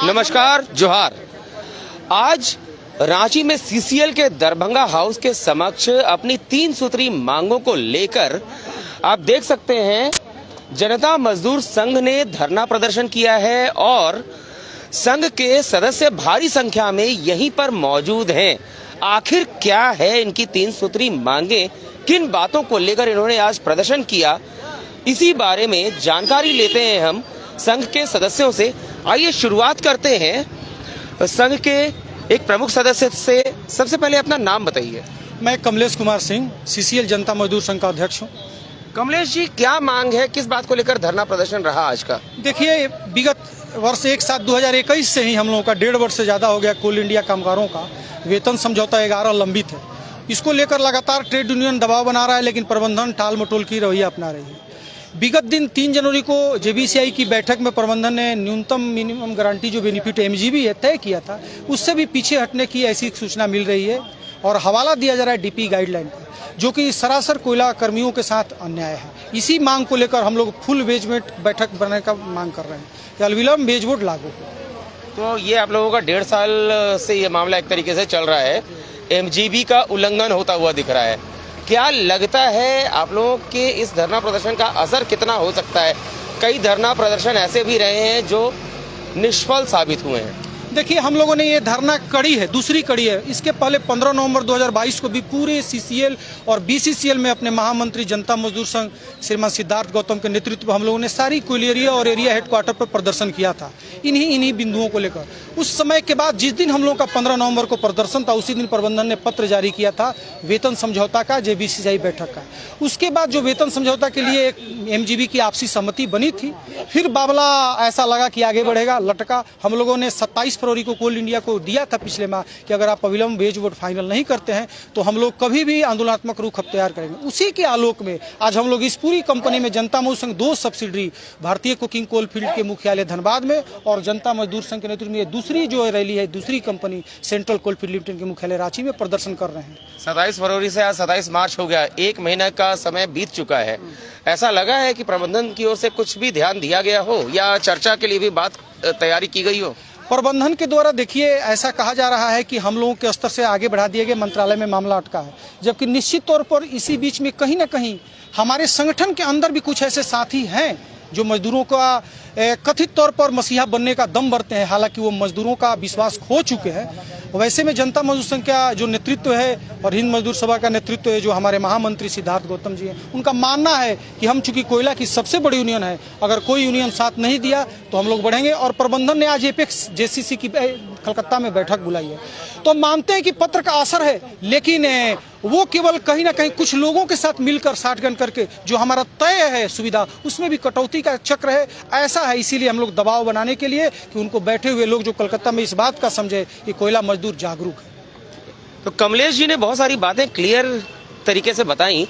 नमस्कार, जोहार। आज रांची में सीसीएल के दरभंगा हाउस के समक्ष अपनी 3 सूत्री मांगों को लेकर आप देख सकते हैं जनता मजदूर संघ ने धरना प्रदर्शन किया है और संघ के सदस्य भारी संख्या में यहीं पर मौजूद हैं। आखिर क्या है इनकी 3 सूत्री मांगे, किन बातों को लेकर इन्होंने आज प्रदर्शन किया, इसी बारे में जानकारी लेते हैं हम संघ के सदस्यों से। आइए शुरुआत करते हैं संघ के एक प्रमुख सदस्य से। सबसे पहले अपना नाम बताइए। मैं कमलेश कुमार सिंह, सीसीएल जनता मजदूर संघ का अध्यक्ष हूँ। कमलेश जी, क्या मांग है, किस बात को लेकर धरना प्रदर्शन रहा आज का? देखिए, विगत वर्ष 1/7/2021 से ही हम लोगों का 1.5 वर्ष से ज़्यादा हो गया कोल इंडिया कामगारों का वेतन समझौता 11 लंबित है। इसको लेकर लगातार ट्रेड यूनियन दबाव बना रहा है, लेकिन प्रबंधन टाल मटोल की रवैया अपना रही है। विगत दिन 3 जनवरी को जेबीसीआई की बैठक में प्रबंधन ने न्यूनतम मिनिमम गारंटी जो बेनिफिट एमजीबी है तय किया था, उससे भी पीछे हटने की ऐसी सूचना मिल रही है और हवाला दिया जा रहा है डीपी गाइडलाइन का, जो कि सरासर कोयला कर्मियों के साथ अन्याय है। इसी मांग को लेकर हम लोग फुल वेजमेंट बैठक बनाने का मांग कर रहे हैं कि अलविलंब वेज वोट लागू हो। तो ये आप लोगों का 1.5 साल से ये मामला एक तरीके से चल रहा है, एमजीबी का उल्लंघन होता हुआ दिख रहा है। क्या लगता है आप लोगों के इस धरना प्रदर्शन का असर कितना हो सकता है? कई धरना प्रदर्शन ऐसे भी रहे हैं जो निष्फल साबित हुए हैं। देखिए, हम लोगों ने ये धरना कड़ी है, दूसरी कड़ी है। इसके पहले 15 नवंबर 2022 को भी पूरे सीसीएल और बीसीसीएल में अपने महामंत्री जनता मजदूर संघ श्रीमान सिद्धार्थ गौतम के नेतृत्व में हम लोगों ने सारी कोल एरिया और एरिया हेडक्वार्टर पर प्रदर्शन किया था इन्हीं बिंदुओं को लेकर। उस समय के बाद जिस दिन हम लोगों का 15 नवंबर को प्रदर्शन था, उसी दिन प्रबंधन ने पत्र जारी किया था वेतन समझौता का, जेबीसीआई बैठक का। उसके बाद जो वेतन समझौता के लिए एक एमजीबी की आपसी सहमति बनी थी, फिर बाबला ऐसा लगा कि आगे बढ़ेगा, लटका। हम लोगों ने 27 फरवरी को कोल इंडिया को दिया था पिछले माह कि अगर आप अविलंब वेज वोट फाइनल नहीं करते हैं तो हम लोग कभी भी आंदोलनात्मक रुख अख्तियार करेंगे। उसी के आलोक में आज हम लोग इस पूरी कंपनी में जनता मजदूर संघ 2 सब्सिडरी भारतीय कुकिंग कोल फील्ड के मुख्यालय धनबाद में और जनता मजदूर संघ के नेतृत्व में दूसरी जो रैली है, दूसरी company central coal field limited के मुख्यालय रांची में प्रदर्शन कर रहे हैं। 27 फरवरी से आज 27 मार्च हो गया, 1 महीना का समय बीत चुका है। ऐसा लगा है कि प्रबंधन की ओर से कुछ भी ध्यान दिया गया हो या चर्चा के लिए भी बात तैयारी की गई हो? प्रबंधन के द्वारा देखिए, ऐसा कहा जा रहा है कि हम लोगों के स्तर से आगे बढ़ा दिए गए, मंत्रालय में मामला अटका है, जबकि निश्चित तौर पर इसी बीच में कहीं ना कहीं हमारे संगठन के अंदर भी कुछ ऐसे साथी हैं जो मजदूरों का कथित तौर पर मसीहा बनने का दम भरते हैं, हालांकि वो मजदूरों का विश्वास खो चुके हैं। वैसे में जनता मजदूर संघ का जो नेतृत्व है और हिंद मजदूर सभा का नेतृत्व है, जो हमारे महामंत्री सिद्धार्थ गौतम जी हैं, उनका मानना है कि हम चूंकि कोयला की सबसे बड़ी यूनियन है, अगर कोई यूनियन साथ नहीं दिया तो हम लोग बढ़ेंगे। और प्रबंधन ने आज एपेक्स जेसीसी की कलकत्ता में बैठक बुलाई है, तो मानते हैं कि पत्र का असर है, लेकिन वो केवल कहीं ना कहीं कुछ लोगों के साथ मिलकर साठगन करके जो हमारा तय है सुविधा, उसमें भी कटौती का चक्र है, ऐसा है। इसीलिए हम लोग दबाव बनाने के लिए कि उनको बैठे हुए लोग जो कलकत्ता में इस बात का समझे कि कोयला मजदूर जागरूक है। तो कमलेश जी ने बहुत सारी बातें क्लियर तरीके से बताई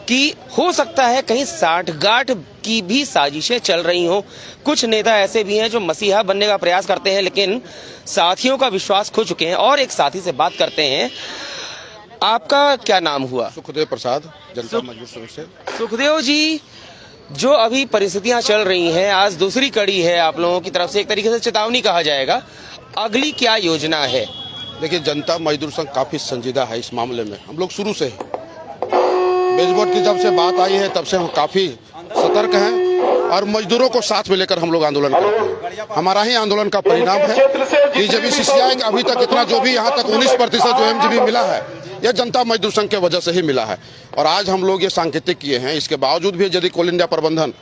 कि हो सकता है कहीं साठगांठ की भी साजिशें चल रही हों। कुछ नेता ऐसे भी हैं जो मसीहा बनने का प्रयास करते हैं, लेकिन साथियों का विश्वास खो चुके हैं। और एक साथी से बात करते हैं। आपका क्या नाम हुआ? सुखदेव प्रसाद, जनता मजदूर संघ से। सुखदेव जी, जो अभी परिस्थितियां चल रही हैं, आज दूसरी कड़ी है आप लोगों की तरफ से, एक तरीके से चेतावनी कहा जाएगा, अगली क्या योजना है? देखिए, जनता मजदूर संघ काफी संजीदा है इस मामले में। हम लोग शुरू से ही वेज वोट की जब से बात आई है तब से हम काफी सतर्क हैं और मजदूरों को साथ में लेकर हम लोग आंदोलन करते हैं। हमारा ही आंदोलन का परिणाम है कि जेबीसीआई अभी तक इतना जो भी यहाँ तक 19% जो एमजीबी मिला है, यह जनता मजदूर संघ की वजह से ही मिला है। और आज हम लोग ये सांकेतिक किए हैं। इसके बावजूद भी यदि कोल इंडिया प्रबंधन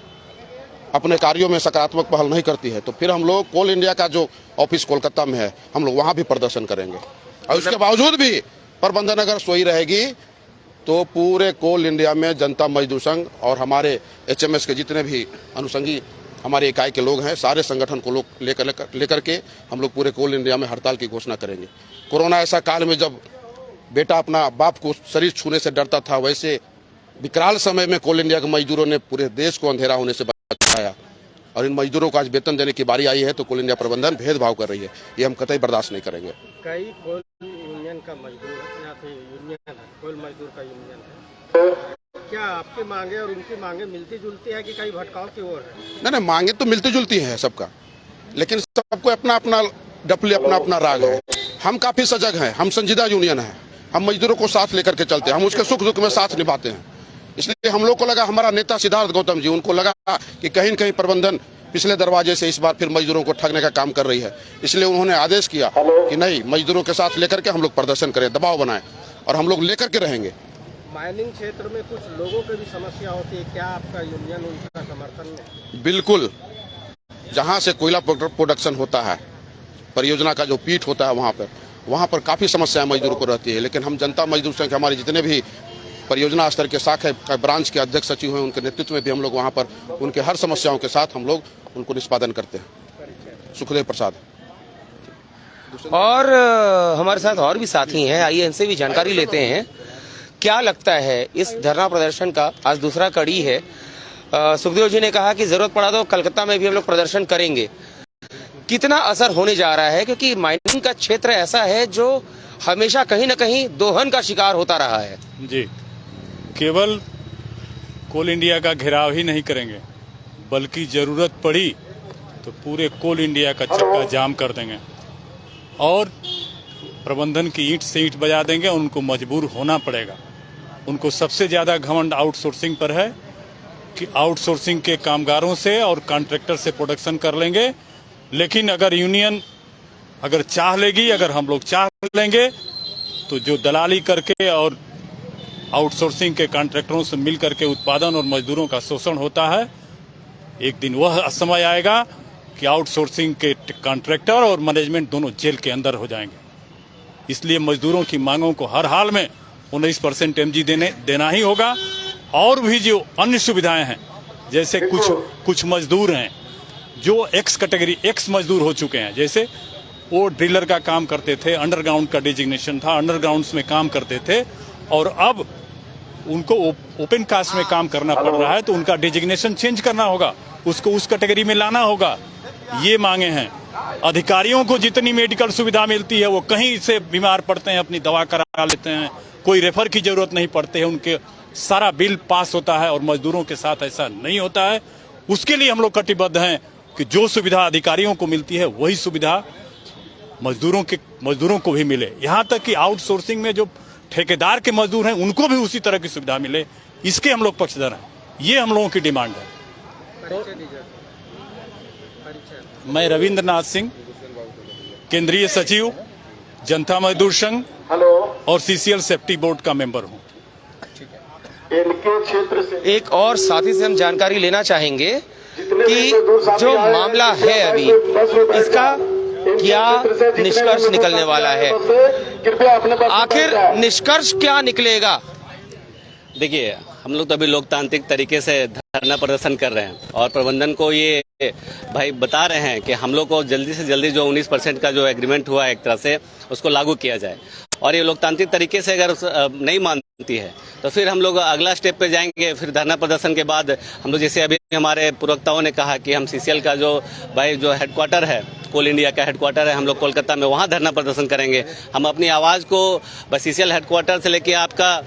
अपने कार्यों में सकारात्मक पहल नहीं करती है तो फिर हम लोग कोल इंडिया का जो ऑफिस कोलकाता में है, हम लोग वहां भी प्रदर्शन करेंगे। और उसके बावजूद भी प्रबंधन अगर सोई रहेगी तो पूरे कोल इंडिया में जनता मजदूर संघ और हमारे एचएमएस के जितने भी अनुषंगी हमारे इकाई के लोग हैं, सारे संगठन को लोग लेकर के हम लोग पूरे कोल इंडिया में हड़ताल की घोषणा करेंगे। कोरोना ऐसा काल में जब बेटा अपना बाप को शरीर छूने से डरता था, वैसे विकराल समय में कोल इंडिया के मजदूरों ने पूरे देश को अंधेरा होने से बचाया। और इन मजदूरों को आज वेतन देने की बारी आई है तो कोल इंडिया प्रबंधन भेदभाव कर रही है, ये हम कतई बर्दाश्त नहीं करेंगे। कई कोल यूनियन का मजदूर यूनियन है, कोल मजदूर का यूनियन है, क्या आपकी मांगे और उनकी मांगे मिलती जुलती है कि कहीं भटकाव की ओर है? नहीं, मांगे तो मिलती जुलती हैं सबका, लेकिन सबको अपना अपना डपली, अपना अपना राग है। हम काफी सजग हैं, हम संजीदा यूनियन हैं, हम मजदूरों को साथ लेकर के चलते हैं, हम उसके सुख दुख में साथ निभाते हैं। इसलिए हम लोग को लगा, हमारा नेता सिद्धार्थ गौतम जी, उनको लगा कि कहीं न कहीं प्रबंधन पिछले दरवाजे से इस बार फिर मजदूरों को ठगने का काम कर रही है। इसलिए उन्होंने आदेश किया कि नहीं, मजदूरों के साथ लेकर के हम लोग प्रदर्शन करें, दबाव बनाएं, और हम लोग लेकर के रहेंगे। माइनिंग क्षेत्र में कुछ लोगों की भी समस्या होती है, क्या आपका यूनियन उनका समर्थन में? बिल्कुल, जहाँ से कोयला प्रोडक्शन होता है, परियोजना का जो पीठ होता है, वहाँ पर काफ़ी समस्याएं मजदूरों को रहती है। लेकिन हम जनता मजदूर संघ के हमारे जितने भी परियोजना स्तर के शाखा ब्रांच के अध्यक्ष सचिव हैं, उनके नेतृत्व में भी हम लोग वहाँ पर उनके हर समस्याओं के साथ हम लोग उनको निष्पादन करते हैं। सुखदेव प्रसाद। और हमारे साथ और भी साथी हैं, आइए इनसे भी जानकारी लेते हैं। क्या लगता है इस धरना प्रदर्शन का आज दूसरा कड़ी है। सुखदेव जी ने कहा कि जरूरत पड़ा तो कलकत्ता में भी हम लोग प्रदर्शन करेंगे। कितना असर होने जा रहा है, क्योंकि माइनिंग का क्षेत्र ऐसा है जो हमेशा कहीं न कहीं दोहन का शिकार होता रहा है। जी, केवल कोल इंडिया का घेराव ही नहीं करेंगे, बल्कि जरूरत पड़ी तो पूरे कोल इंडिया का चक्का जाम कर देंगे और प्रबंधन की ईंट से ईंट बजा देंगे। उनको मजबूर होना पड़ेगा। उनको सबसे ज्यादा घमंड आउटसोर्सिंग पर है कि आउटसोर्सिंग के कामगारों से और कॉन्ट्रैक्टर से प्रोडक्शन कर लेंगे। लेकिन अगर यूनियन अगर चाह लेगी, अगर हम लोग चाह लेंगे, तो जो दलाली करके और आउटसोर्सिंग के कॉन्ट्रैक्टरों से मिल करके उत्पादन और मजदूरों का शोषण होता है, एक दिन वह समय आएगा कि आउटसोर्सिंग के कॉन्ट्रैक्टर और मैनेजमेंट दोनों जेल के अंदर हो जाएंगे। इसलिए मजदूरों की मांगों को हर हाल में 19% MG देना ही होगा। और भी जो अन्य सुविधाएं हैं, जैसे कुछ मजदूर हैं जो एक्स मजदूर हो चुके हैं, जैसे वो ड्रिलर का काम करते थे, अंडरग्राउंड का डिजिग्नेशन था, अंडरग्राउंड्स में काम करते थे, और अब उनको ओपन कास्ट में काम करना पड़ रहा है, तो उनका डिजिग्नेशन चेंज करना होगा, उसको उस कैटेगरी में लाना होगा। ये मांगे हैं। अधिकारियों को जितनी मेडिकल सुविधा मिलती है, वो कहीं से बीमार पड़ते हैं अपनी दवा करा लेते हैं, कोई रेफर की जरूरत नहीं पड़ती है, उनके सारा बिल पास होता है। और मजदूरों के साथ ऐसा नहीं होता है। उसके लिए हम लोग कटिबद्ध हैं कि जो सुविधा अधिकारियों को मिलती है वही सुविधा मजदूरों को भी मिले। यहाँ तक कि आउटसोर्सिंग में जो ठेकेदार के मजदूर हैं, उनको भी उसी तरह की सुविधा मिले। इसके हम लोग पक्षधर हैं। ये हम लोगों की डिमांड है। मैं रविंद्रनाथ सिंह, केंद्रीय सचिव, जनता मजदूर संघ और CCL सेफ्टी बोर्ड का मेंबर हूँ। एक और साथी से हम जानकारी लेना चाहेंगे कि जो मामला है अभी, इसका क्या निष्कर्ष निकलने वाला है। आखिर निष्कर्ष क्या निकलेगा। देखिए, हम लोग तो अभी लोकतांत्रिक तरीके से धरना प्रदर्शन कर रहे हैं और प्रबंधन को ये भाई बता रहे हैं कि हम लोग को जल्दी से जल्दी जो 19% का जो एग्रीमेंट हुआ है, एक तरह से उसको लागू किया जाए। और ये लोकतांत्रिक तरीके से अगर नहीं मानती है तो फिर हम लोग अगला स्टेप पे जाएंगे। फिर धरना प्रदर्शन के बाद हम लोग, जैसे अभी हमारे प्रवक्ताओं ने कहा कि हम CCL का जो हेडक्वार्टर है, कोल इंडिया का हेडक्वार्टर है, हम लोग कोलकाता में वहाँ धरना प्रदर्शन करेंगे। हम अपनी आवाज़ को बस CCL हेडक्वार्टर से लेके आपका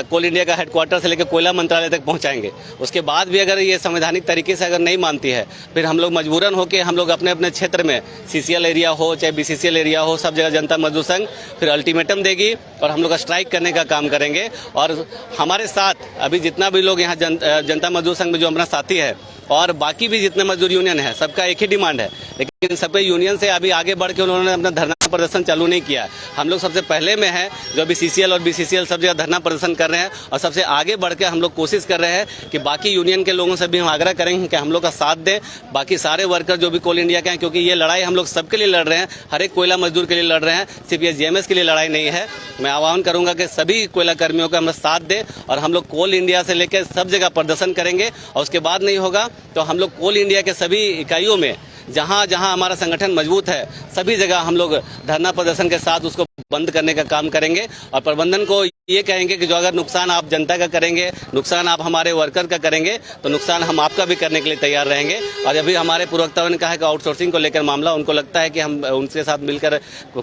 कोल इंडिया का हेडक्वार्टर से लेकर कोयला मंत्रालय तक पहुंचाएंगे। उसके बाद भी अगर ये संवैधानिक तरीके से अगर नहीं मानती है, फिर हम लोग मजबूरन होकर हम लोग अपने अपने क्षेत्र में CCL एरिया हो चाहे BCCL एरिया हो, सब जगह जनता मजदूर संघ फिर अल्टीमेटम देगी और हम लोग स्ट्राइक करने का काम करेंगे। और हमारे साथ अभी जितना भी लोग यहाँ जनता मजदूर संघ में जो हमारा साथी है और बाकी भी जितने मजदूर यूनियन है, सबका एक ही डिमांड है। लेकिन सबके यूनियन से अभी आगे बढ़ के उन्होंने अपना धरना प्रदर्शन चालू नहीं किया। हम लोग सबसे पहले में है, जो अभी CCL और BCCL सब जगह धरना प्रदर्शन कर रहे हैं और सबसे आगे बढ़ के हम लोग कोशिश कर रहे हैं कि बाकी यूनियन के लोगों से भी हम आग्रह करेंगे कि हम लोग का साथ दें, बाकी सारे वर्कर जो भी कोल इंडिया के हैं, क्योंकि ये लड़ाई हम लोग सबके लिए लड़ रहे हैं, हर एक कोयला मजदूर के लिए लड़ रहे हैं, सिर्फ ये GMS के लिए लड़ाई नहीं है। मैं आह्वान करूंगा कि सभी कोयला कर्मियों का हम साथ दें और हम लोग कोल इंडिया से लेकर सब जगह प्रदर्शन करेंगे। और उसके बाद नहीं होगा तो हम लोग कोल इंडिया के सभी इकाइयों में जहां जहां हमारा संगठन मजबूत है, सभी जगह हम लोग धरना प्रदर्शन के साथ उसको बंद करने का काम करेंगे और प्रबंधन को ये कहेंगे कि जो अगर नुकसान आप जनता का करेंगे, नुकसान आप हमारे वर्कर का करेंगे, तो नुकसान हम आपका भी करने के लिए तैयार रहेंगे। और अभी हमारे प्रवक्ताओं ने कहा है कि आउटसोर्सिंग को लेकर मामला, उनको लगता है कि हम उनके साथ मिलकर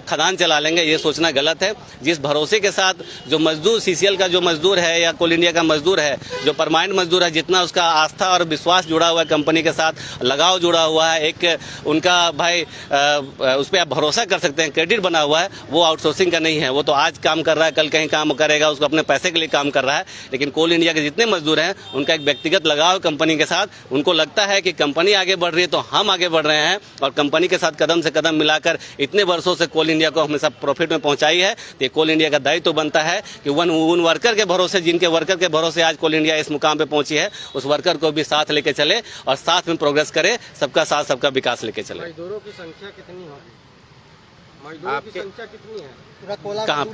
खदान चला लेंगे। ये सोचना गलत है। जिस भरोसे के साथ जो मजदूर सीसीएल का जो मजदूर है या कोल इंडिया का मजदूर है, जो परमानेंट मजदूर है, जितना उसका आस्था और विश्वास जुड़ा हुआ है कंपनी के साथ, लगाव जुड़ा हुआ है, एक उनका भाई उस पर आप भरोसा कर सकते हैं, क्रेडिट बना हुआ है, वो आउटसोर्सिंग का नहीं है। वो तो आज काम कर रहा है, कल कहीं काम करेगा, उसको अपने पैसे के लिए काम कर रहा है। लेकिन कोल इंडिया के जितने मजदूर हैं, उनका एक व्यक्तिगत लगाव कंपनी के साथ। उनको लगता है कि कंपनी आगे बढ़ रही है तो हम आगे बढ़ रहे हैं, और कंपनी के साथ कदम से कदम मिलाकर इतने वर्षों से कोल इंडिया को हमेशा प्रॉफिट में पहुंचाई है। तो कोल इंडिया का दायित्व तो बनता है कि उन वर्कर के भरोसे, जिनके वर्कर के भरोसे आज कोल इंडिया इस मुकाम पे पहुंची है, उस वर्कर को भी साथ लेके चले और साथ में प्रोग्रेस करे, सबका साथ सबका विकास लेके चले। मजदूरों की संख्या कितनी होगी? मजदूरों की संख्या कितनी है? कहाँ?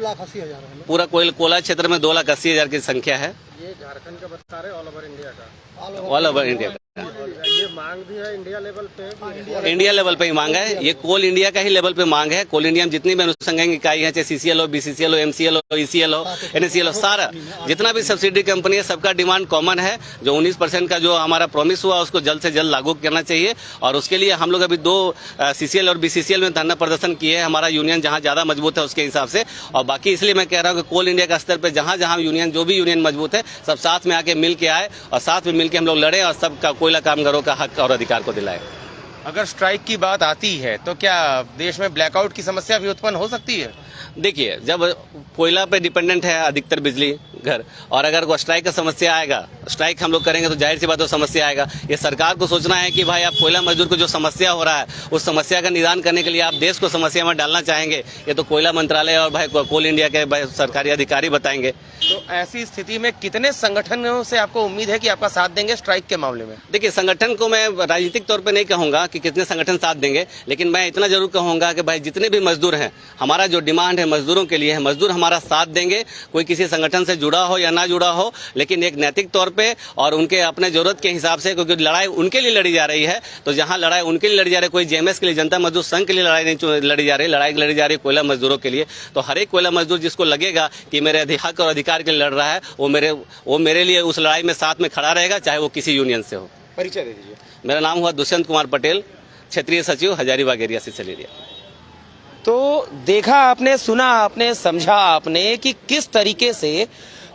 पूरा कोयला क्षेत्र में 2,80,000 की संख्या है। ये झारखंड का बता रहे, ऑल ओवर इंडिया का? All over India. ये मांग भी है इंडिया लेवल पे? इंडिया लेवल पे ही मांग है। ये कोल इंडिया का ही लेवल पे मांग है। कोल इंडिया में जितनी भी अनुषंगिक इकाई है, चाहे सीसीएल हो, बीसीसीएल हो, एमसीएल हो, ईसीएल हो, एनएससीएल हो, सारा जितना भी सब्सिडी कंपनी है, सबका डिमांड कॉमन है। जो 19% का जो हमारा प्रॉमिस हुआ, उसको जल्द से जल्द लागू करना चाहिए। और उसके लिए हम लोग अभी 2 सीसीएल और बीसीसीएल में धरना प्रदर्शन किए हैं। हमारा यूनियन जहां ज्यादा मजबूत है उसके हिसाब से। और बाकी इसलिए मैं कह रहा हूँ कि कोल इंडिया का स्तर पर जहां जहां यूनियन, जो भी यूनियन मजबूत है, सब साथ में आके मिल के आए और साथ में मिल के हम लोग लड़े और सबका कोयला कामगारों का हक और अधिकार को दिलाए। अगर स्ट्राइक की बात आती है तो क्या देश में ब्लैकआउट की समस्या भी उत्पन्न हो सकती है? देखिए, जब कोयला पे डिपेंडेंट है अधिकतर बिजली घर, और अगर वो स्ट्राइक का समस्या आएगा, स्ट्राइक हम लोग करेंगे तो जाहिर सी बात है समस्या आएगा। ये सरकार को सोचना है कि भाई आप कोयला मजदूर को जो समस्या हो रहा है, उस समस्या का निदान करने के लिए आप देश को समस्या में डालना चाहेंगे, ये तो कोयला मंत्रालय और भाई कोल इंडिया के सरकारी अधिकारी बताएंगे। तो ऐसी स्थिति में कितने संगठनों से आपको उम्मीद है कि आपका साथ देंगे स्ट्राइक के मामले में? देखिए, संगठन को मैं राजनीतिक तौर पे नहीं कहूंगा कि कितने संगठन साथ देंगे, लेकिन मैं इतना जरूर कहूंगा कि भाई जितने भी मजदूर हैं, हमारा जो डिमांड है मजदूरों के लिए है, मजदूर हमारा साथ देंगे। कोई किसी संगठन से जुड़ा हो या ना जुड़ा हो, लेकिन एक नैतिक तौर पे और उनके अपने जरूरत के हिसाब से, क्योंकि लड़ाई उनके लिए लड़ी जा रही है। तो जहां लड़ाई उनके लिए लड़ी जा रही है, कोई जेएमएस के लिए, जनता मजदूर संघ के लिए लड़ाई नहीं लड़ी जा रही, लड़ाई लड़ी जा रही है कोयला मजदूरों के लिए। तो हर एक कोयला मजदूर जिसको लगेगा कि मेरे हक और अधिकार के लिए लड़ रहा है, वो मेरे लिए उस लड़ाई में साथ में खड़ा रहेगा, चाहे वो किसी यूनियन से हो। परिचय दे दीजिए। मेरा नाम हुआ दुष्यंत कुमार पटेल, क्षेत्रीय सचिव हजारीबाग एरिया सीसीएल एरिया। तो देखा आपने, सुना आपने, समझा आपने कि किस तरीके से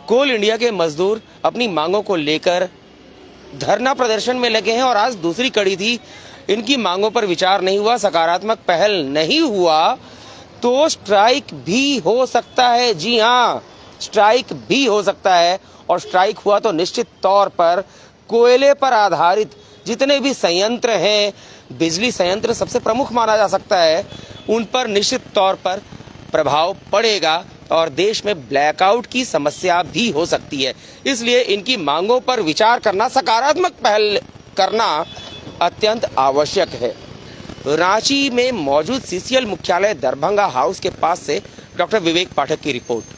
कोल इंडिया के मजदूर अपनी मांगों को लेकर धरना प्रदर्शन में लगे हैं। और आज दूसरी कड़ी थी, इनकी मांगों पर विचार नहीं हुआ, सकारात्मक पहल नहीं हुआ तो स्ट्राइक भी हो सकता है। जी हाँ, स्ट्राइक भी हो सकता है। और स्ट्राइक हुआ तो निश्चित तौर पर कोयले पर आधारित जितने भी संयंत्र हैं, बिजली संयंत्र सबसे प्रमुख माना जा सकता है, उन पर निश्चित तौर पर प्रभाव पड़ेगा और देश में ब्लैकआउट की समस्या भी हो सकती है। इसलिए इनकी मांगों पर विचार करना, सकारात्मक पहल करना अत्यंत आवश्यक है। रांची में मौजूद सीसीएल मुख्यालय दरभंगा हाउस के पास से डॉक्टर विवेक पाठक की रिपोर्ट।